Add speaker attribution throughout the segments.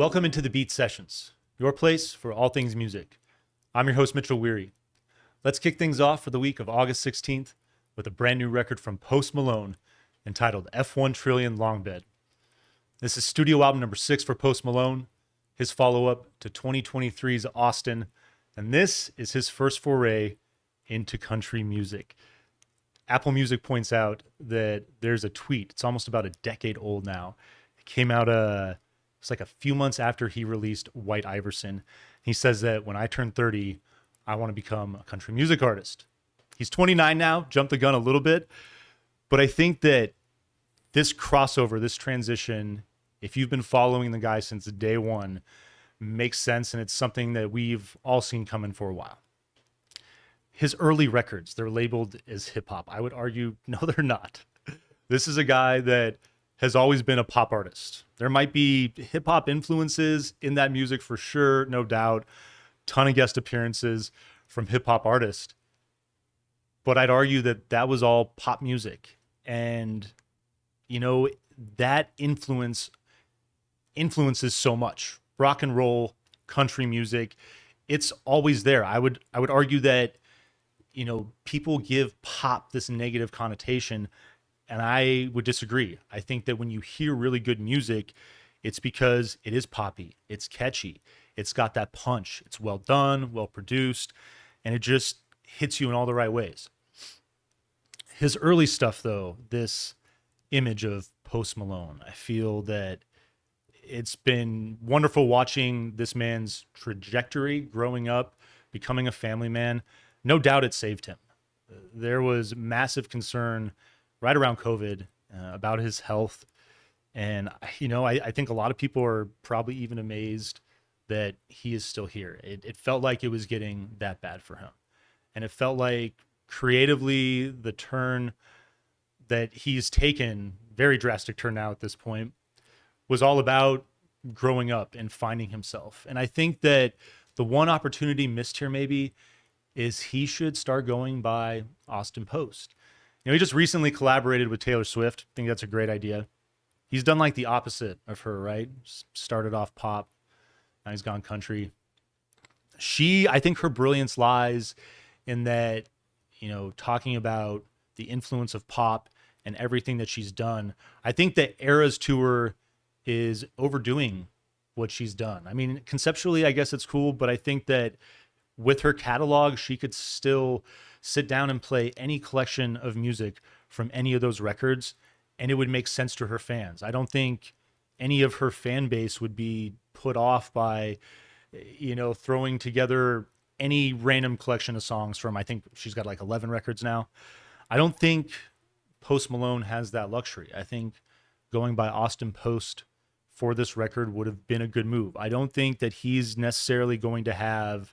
Speaker 1: Welcome into the Beat Sessions, your place for all things music. I'm your host, Mitchell Weary. Let's kick things off for the week of August 16th with a brand new record from Post Malone entitled F-1 Trillion Long Bed. This is studio album number 6 for Post Malone, his follow-up to 2023's Austin, and this is his first foray into country music. Apple Music points out that there's a tweet, it's almost about a decade old now. It came out it's like a few months after he released White Iverson. He says that when I turn 30, I want to become a country music artist. He's 29 now, jumped the gun a little bit, but I think that this crossover, this transition, if you've been following the guy since day one, makes sense, and it's something that we've all seen coming for a while. His early records, they're labeled as hip hop. I would argue, no, they're not. This is a guy that has always been a pop artist. There might be hip hop influences in that music for sure, no doubt. Ton of guest appearances from hip hop artists. But I'd argue that that was all pop music. And, you know, that influences so much. Rock and roll, country music, it's always there. I would argue that, you know, people give pop this negative connotation, and I would disagree. I think that when you hear really good music, it's because it is poppy, it's catchy, it's got that punch, it's well done, well produced, and it just hits you in all the right ways. His early stuff, though, this image of Post Malone, I feel that it's been wonderful watching this man's trajectory growing up, becoming a family man. No doubt it saved him. There was massive concern right around COVID about his health. And, you know, I think a lot of people are probably even amazed that he is still here. It felt like it was getting that bad for him. And it felt like creatively the turn that he's taken, very drastic turn now at this point, was all about growing up and finding himself. And I think that the one opportunity missed here maybe is he should start going by Austin Post. You know, he just recently collaborated with Taylor Swift. I think that's a great idea. He's done like the opposite of her, right? Started off pop, now he's gone country. I think her brilliance lies in that, you know, talking about the influence of pop and everything that she's done. I think that Eras Tour is overdoing what she's done. I mean, conceptually, I guess it's cool, but I think that with her catalog, she could still sit down and play any collection of music from any of those records, and it would make sense to her fans. I don't think any of her fan base would be put off by, you know, throwing together any random collection of songs from, I think she's got like 11 records now. I don't think Post Malone has that luxury. I think going by Austin Post for this record would have been a good move. I don't think that he's necessarily going to have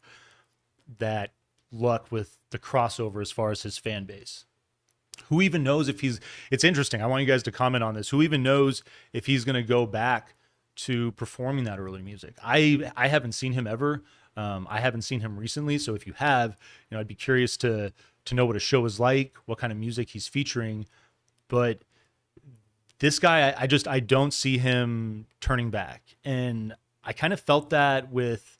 Speaker 1: that luck with the crossover as far as his fan base. Who even knows if it's interesting. I want you guys to comment on this. Who even knows if he's going to go back to performing that early music? I haven't seen him ever. I haven't seen him recently. So if you have, you know, I'd be curious to know what a show is like, what kind of music he's featuring. But this guy, I don't see him turning back. And I kind of felt that with,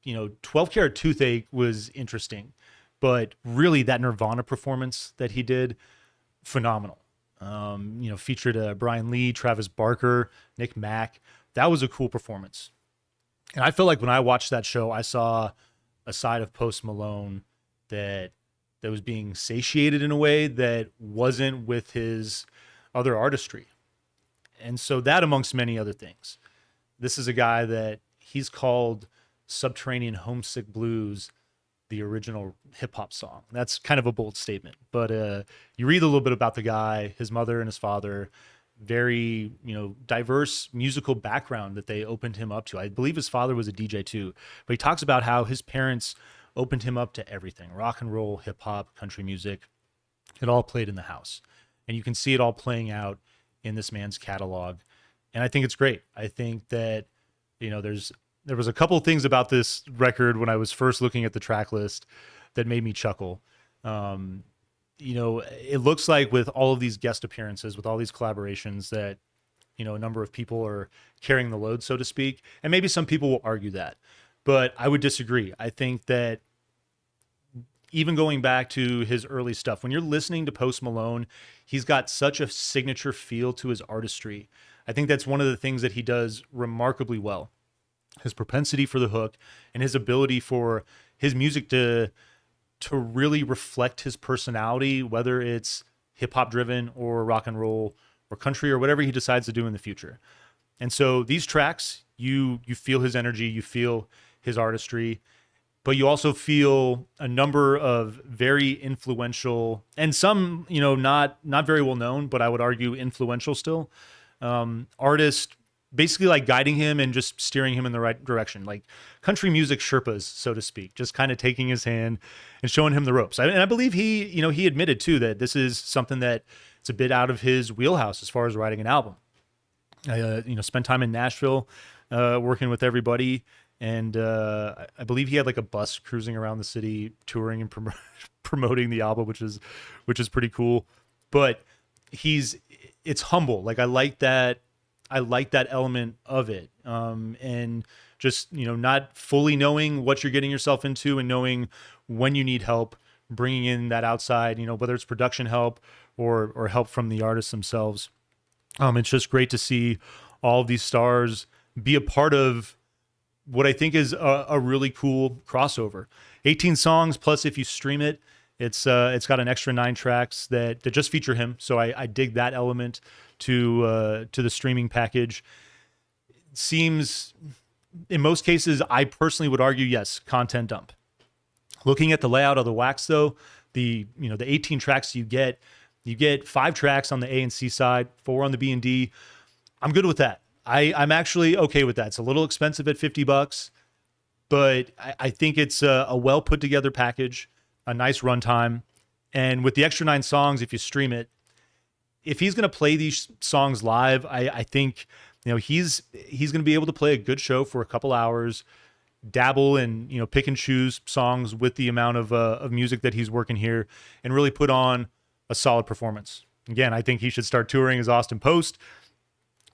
Speaker 1: you know, 12 Karat Toothache was interesting, but really that Nirvana performance that he did, phenomenal. You know, featured Brian Lee, Travis Barker, Nick Mack. That was a cool performance. And I feel like when I watched that show, I saw a side of Post Malone that was being satiated in a way that wasn't with his other artistry. And so that, amongst many other things, this is a guy that he's called Subterranean Homesick Blues the original hip hop song. That's kind of a bold statement, but you read a little bit about the guy, his mother and his father, very, you know, diverse musical background that they opened him up to. I believe his father was a DJ too, but he talks about how his parents opened him up to everything, rock and roll, hip hop, country music. It all played in the house, and you can see it all playing out in this man's catalog. And I think it's great. I think that, you know, there was a couple of things about this record when I was first looking at the track list that made me chuckle. You know, it looks like with all of these guest appearances, with all these collaborations, that, a number of people are carrying the load, so to speak. And maybe some people will argue that, but I would disagree. I think that even going back to his early stuff, when you're listening to Post Malone, he's got such a signature feel to his artistry. I think that's one of the things that he does remarkably well. His propensity for the hook and his ability for his music to really reflect his personality, whether it's hip hop driven or rock and roll or country or whatever he decides to do in the future. And so these tracks, you feel his energy, you feel his artistry, but you also feel a number of very influential and some, not very well known, but I would argue influential still, artists basically like guiding him and just steering him in the right direction, like country music Sherpas, so to speak, just kind of taking his hand and showing him the ropes. And I believe he admitted too that this is something that it's a bit out of his wheelhouse as far as writing an album. Spent time in Nashville, working with everybody. And I believe he had like a bus cruising around the city, touring and promoting the album, which is pretty cool. But it's humble. Like I like that element of it. And just not fully knowing what you're getting yourself into and knowing when you need help, bringing in that outside, whether it's production help or help from the artists themselves. It's just great to see all of these stars be a part of what I think is a really cool crossover. 18 songs, plus if you stream it, it's got an extra 9 tracks that just feature him. So I dig that element to the streaming package. It seems, in most cases, I personally would argue, yes, content dump. Looking at the layout of the wax, though, the 18 tracks you get 5 tracks on the A and C side, 4 on the B and D. I'm good with that. I'm actually okay with that. It's a little expensive at $50, but I think it's a well put together package, a nice runtime. And with the extra 9 songs, if you stream it, if he's going to play these songs live, I think, he's going to be able to play a good show for a couple hours, dabble and, pick and choose songs with the amount of music that he's working here and really put on a solid performance. Again, I think he should start touring as Austin Post.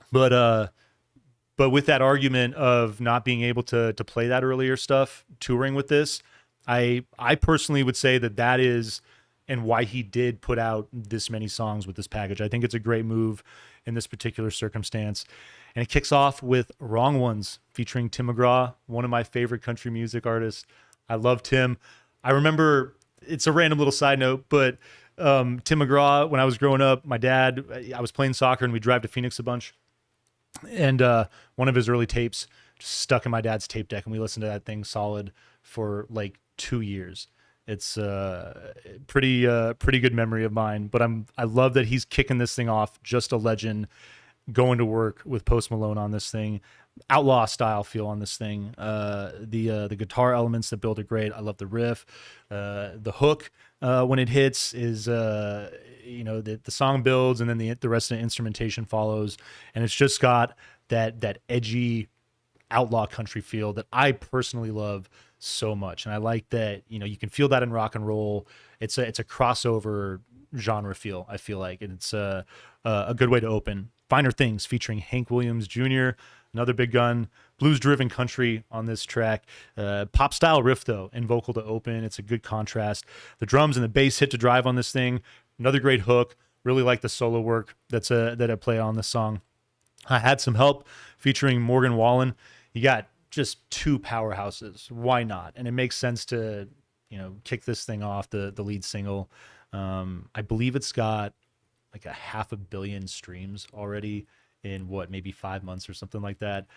Speaker 1: But with that argument of not being able to play that earlier stuff, touring with this, I personally would say that is and why he did put out this many songs with this package. I think it's a great move in this particular circumstance. And it kicks off with Wrong Ones featuring Tim McGraw, one of my favorite country music artists. I love Tim. I remember, it's a random little side note, but Tim McGraw, when I was growing up, my dad, I was playing soccer and we'd drive to Phoenix a bunch. And one of his early tapes just stuck in my dad's tape deck, and we listened to that thing solid for like 2 years. It's pretty good memory of mine. But I love that he's kicking this thing off, just a legend, going to work with Post Malone on this thing, outlaw style feel on this thing. The guitar elements that build it great. I love the riff, the hook when it hits is the song builds and then the rest of the instrumentation follows, and it's just got that edgy outlaw country feel that I personally love so much. And I like that you can feel that in rock and roll. It's a crossover genre feel, I feel like, and it's a good way to open. Finer Things featuring Hank Williams Jr., another big gun, blues-driven country on this track. Pop-style riff, though, and vocal to open. It's a good contrast. The drums and the bass hit to drive on this thing. Another great hook. Really like the solo work that I play on this song. I Had Some Help featuring Morgan Wallen. You got just 2 powerhouses. Why not? And it makes sense to, kick this thing off, the lead single. I believe it's got like 500 million streams already in maybe 5 months or something like that.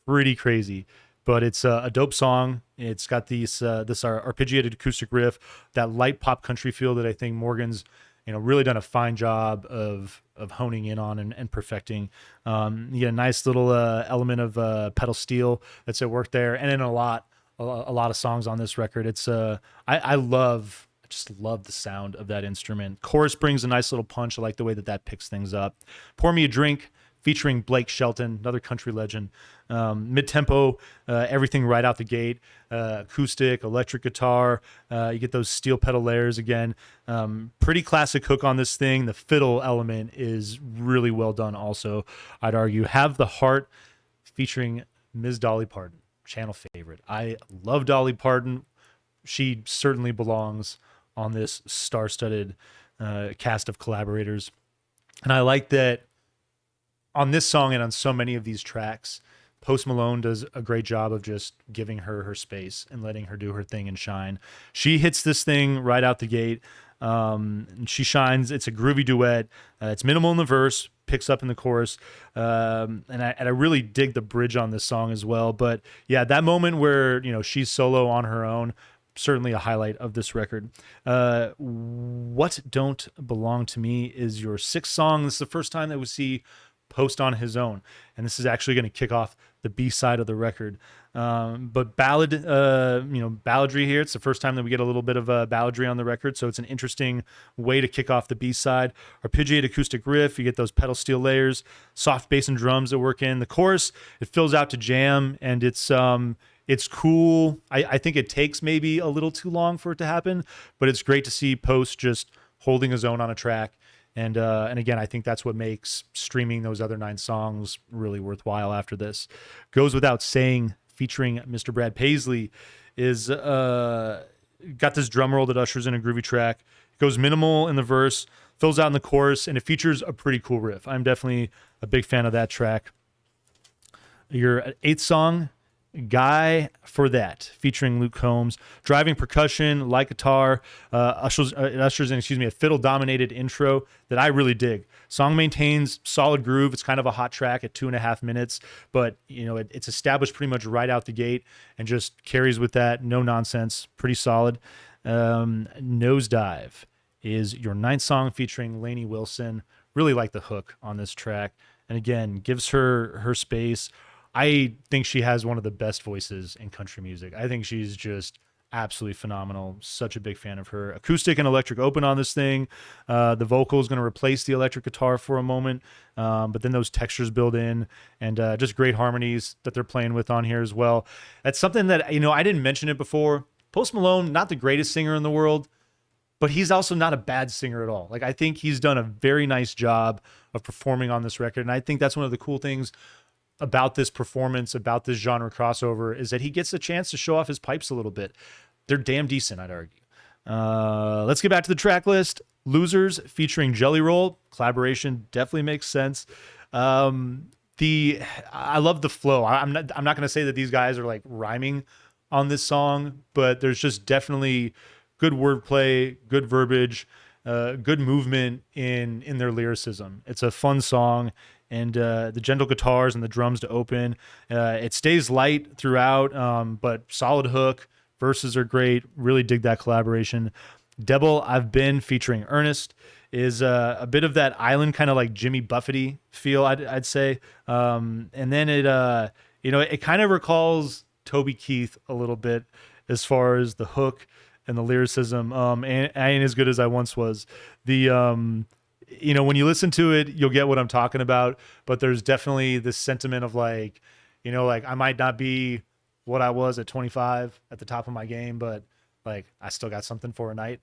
Speaker 1: Pretty crazy, but it's a dope song. It's got this arpeggiated acoustic riff, that light pop country feel that I think Morgan's really done a fine job of honing in on and perfecting. You get a nice little element of pedal steel that's at work there, and then a lot of songs on this record. It's I just love the sound of that instrument. Chorus brings a nice little punch. I like the way that picks things up. Pour Me a Drink featuring Blake Shelton, another country legend. Mid-tempo, everything right out the gate, acoustic, electric guitar, you get those steel pedal layers again. Pretty classic hook on this thing. The fiddle element is really well done also, I'd argue. Have the Heart featuring Ms. Dolly Parton, channel favorite. I love Dolly Parton. She certainly belongs on this star-studded cast of collaborators. And I like that on this song and on so many of these tracks, Post Malone does a great job of just giving her her space and letting her do her thing and shine. She hits this thing right out the gate. And she shines. It's a groovy duet. It's minimal in the verse, picks up in the chorus. And I really dig the bridge on this song as well. But yeah, that moment where, she's solo on her own, certainly a highlight of this record. What Don't Belong to Me is your sixth song. This is the first time that we see Post on his own, and this is actually going to kick off the B side of the record. But balladry here. It's the first time that we get a little bit of balladry on the record, so it's an interesting way to kick off the B side. Arpeggiated acoustic riff. You get those pedal steel layers, soft bass and drums that work in the chorus. It fills out to jam, and it's cool. I think it takes maybe a little too long for it to happen, but it's great to see Post just holding his own on a track. And again, I think that's what makes streaming those other 9 songs really worthwhile after this. Goes Without Saying, featuring Mr. Brad Paisley, is got this drum roll that ushers in a groovy track. It goes minimal in the verse, fills out in the chorus, and it features a pretty cool riff. I'm definitely a big fan of that track. Your 8th song, Guy for That, featuring Luke Combs. Driving percussion, light guitar, ushers in, a fiddle-dominated intro that I really dig. Song maintains solid groove. It's kind of a hot track at 2.5 minutes, but it's established pretty much right out the gate and just carries with that. No nonsense. Pretty solid. Nosedive is your 9th song, featuring Lainey Wilson. Really like the hook on this track, and again, gives her her space. I think she has one of the best voices in country music. I think she's just absolutely phenomenal. Such a big fan of her. Acoustic and electric open on this thing. The vocal is going to replace the electric guitar for a moment, but then those textures build in, and just great harmonies that they're playing with on here as well. That's something that, I didn't mention it before. Post Malone, not the greatest singer in the world, but he's also not a bad singer at all. Like, I think he's done a very nice job of performing on this record, and I think that's one of the cool things about this performance, about this genre crossover, is that he gets a chance to show off his pipes a little bit. They're damn decent, I'd argue. Let's get back to the track list. Losers, featuring Jelly Roll. Collaboration definitely makes sense. I love the flow. I'm not going to say that these guys are like rhyming on this song, but there's just definitely good wordplay, good verbiage, good movement in their lyricism. It's a fun song. And the gentle guitars and the drums to open. It stays light throughout, but solid hook. Verses are great. Really dig that collaboration. Devil I've Been, featuring Ernest, is a bit of that island kind of like Jimmy Buffett-y feel, I'd say. And then it kind of recalls Toby Keith a little bit as far as the hook and the lyricism. And I ain't as good as I once was. When you listen to it, you'll get what I'm talking about, but there's definitely this sentiment of like I might not be what I was at 25 at the top of my game, but like I still got something for a night.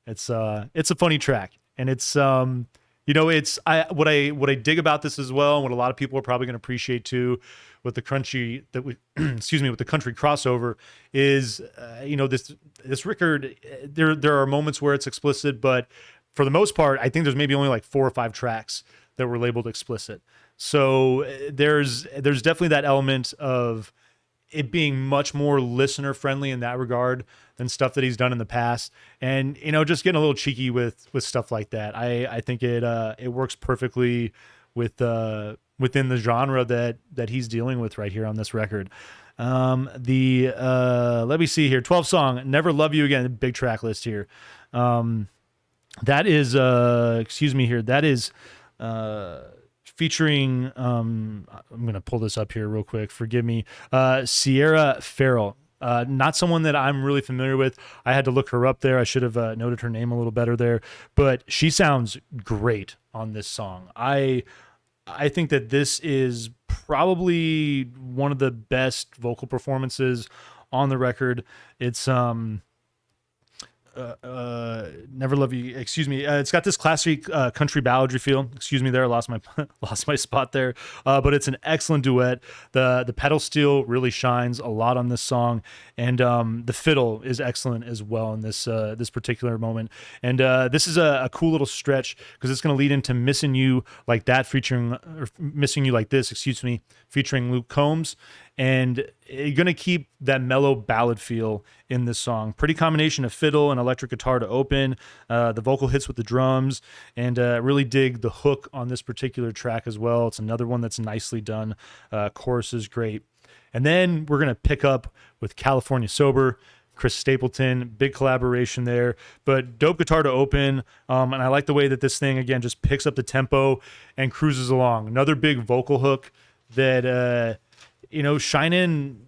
Speaker 1: It's a funny track, and it's what I dig about this as well, and what a lot of people are probably going to appreciate too, with the country with the country crossover is this record. There are moments where it's explicit, but for the most part, I think there's maybe only like 4 or 5 tracks that were labeled explicit. So there's definitely that element of it being much more listener friendly in that regard than stuff that he's done in the past. And, just getting a little cheeky with stuff like that. I think it works perfectly within the genre that he's dealing with right here on this record. Let me see here. 12th song, Never Love You Again. Big track list here. That is, that is featuring, I'm going to pull this up here real quick. Forgive me. Sierra Farrell. Not someone that I'm really familiar with. I had to look her up there. I should have noted her name a little better there. But she sounds great on this song. I I think that this is probably one of the best vocal performances on the record. It's Never Love You, excuse me. It's got this classic country balladry feel. Excuse me there, I lost my lost my spot there. But it's an excellent duet. The pedal steel really shines a lot on this song, and the fiddle is excellent as well in this particular moment. And this is a cool little stretch because it's going to lead into Missing You Like That featuring, or Missing You Like This, excuse me, featuring Luke Combs. And you're going to keep that mellow ballad feel in this song. Pretty combination of fiddle and electric guitar to open, the vocal hits with the drums, and really dig the hook on this particular track as well. It's another one that's nicely done. Chorus is great. And then we're going to pick up with California Sober. Chris Stapleton, big collaboration there, but dope guitar to open. And I like the way that this thing, again, just picks up the tempo and cruises along. Another big vocal hook that,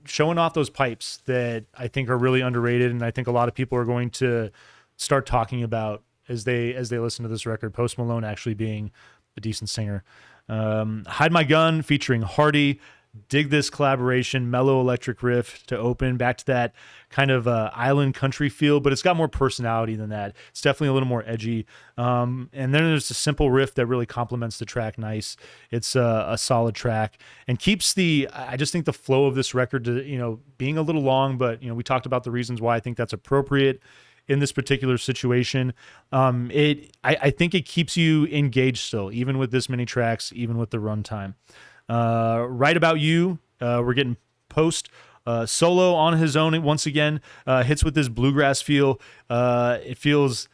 Speaker 1: showing off those pipes that I think are really underrated, and I think a lot of people are going to start talking about as they listen to this record. Post Malone actually being a decent singer. Hide My Gun featuring Hardy. Dig this collaboration, mellow electric riff to open, back to that kind of island country feel, but it's got more personality than that. It's definitely a little more edgy. And then there's a simple riff that really complements the track nice. It's a solid track and keeps I just think the flow of this record to, being a little long, but, we talked about the reasons why I think that's appropriate in this particular situation. I think it keeps you engaged still, even with this many tracks, even with the runtime. Right About You, we're getting Post solo on his own once again, hits with this bluegrass feel. It feels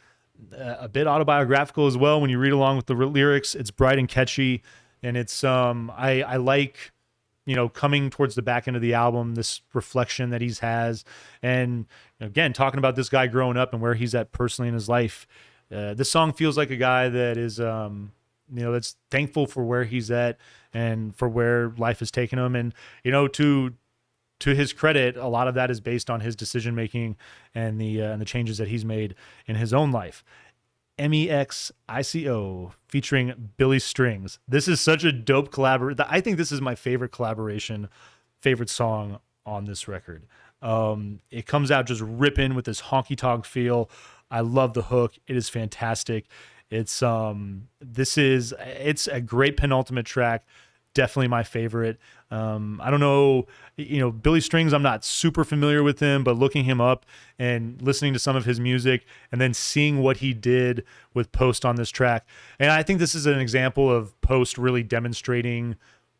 Speaker 1: a bit autobiographical as well when you read along with the lyrics. It's bright and catchy, and it's I like, coming towards the back end of the album, this reflection that he has, and again, talking about this guy growing up and where he's at personally in his life. This song feels like a guy that is that's thankful for where he's at and for where life has taken him. And, to his credit, a lot of that is based on his decision making and the changes that he's made in his own life. MEXICO featuring Billy Strings. This is such a dope collaboration. I think this is my favorite song on this record. It comes out just ripping with this honky tonk feel. I love the hook. It is fantastic. It's a great penultimate track. Definitely my favorite. I don't know, Billy Strings, I'm not super familiar with him, but looking him up and listening to some of his music and then seeing what he did with Post on this track. And I think this is an example of Post really demonstrating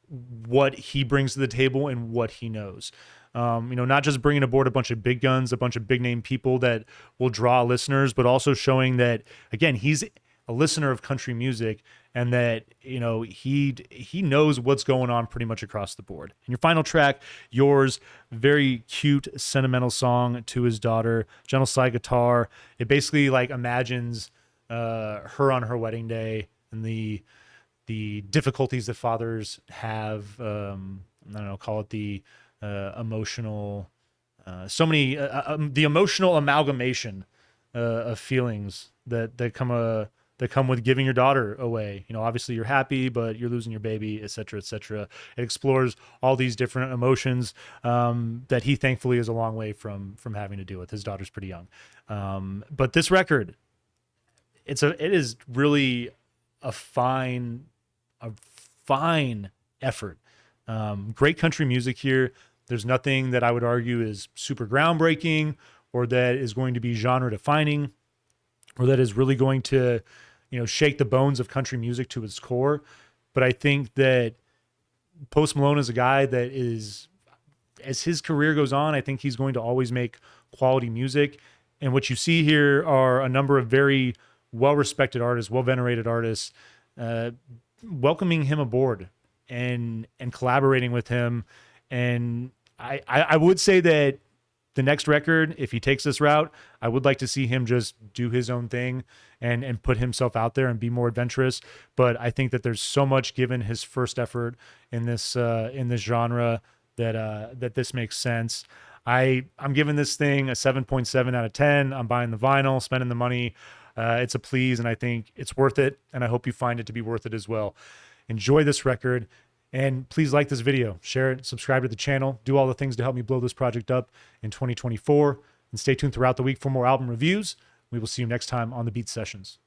Speaker 1: what he brings to the table and what he knows. Not just bringing aboard a bunch of big guns, a bunch of big name people that will draw listeners, but also showing that, again, he's a listener of country music and that, he knows what's going on pretty much across the board. And your final track, Yours, very cute, sentimental song to his daughter, gentle slide guitar. It basically imagines her on her wedding day and the difficulties that fathers have. I don't know, call it the emotional, the emotional amalgamation of feelings that come with giving your daughter away. Obviously you're happy, but you're losing your baby, et cetera, et cetera. It explores all these different emotions that he thankfully is a long way from having to deal with. His daughter's pretty young. But this record, it is really a fine effort. Great country music here. There's nothing that I would argue is super groundbreaking or that is going to be genre defining or that is really going to, shake the bones of country music to its core. But I think that Post Malone is a guy that is, as his career goes on, I think he's going to always make quality music. And what you see here are a number of very well-respected artists, well-venerated artists, welcoming him aboard and collaborating with him. And I would say that the next record, if he takes this route, I would like to see him just do his own thing and put himself out there and be more adventurous. But I think that there's so much given his first effort in this genre that this makes sense. I'm giving this thing a 7.7 out of 10. I'm buying the vinyl, spending the money. It's a please, and I think it's worth it. And I hope you find it to be worth it as well. Enjoy this record. And please like this video, share it, subscribe to the channel, do all the things to help me blow this project up in 2024. And stay tuned throughout the week for more album reviews. We will see you next time on the Beat Sessions.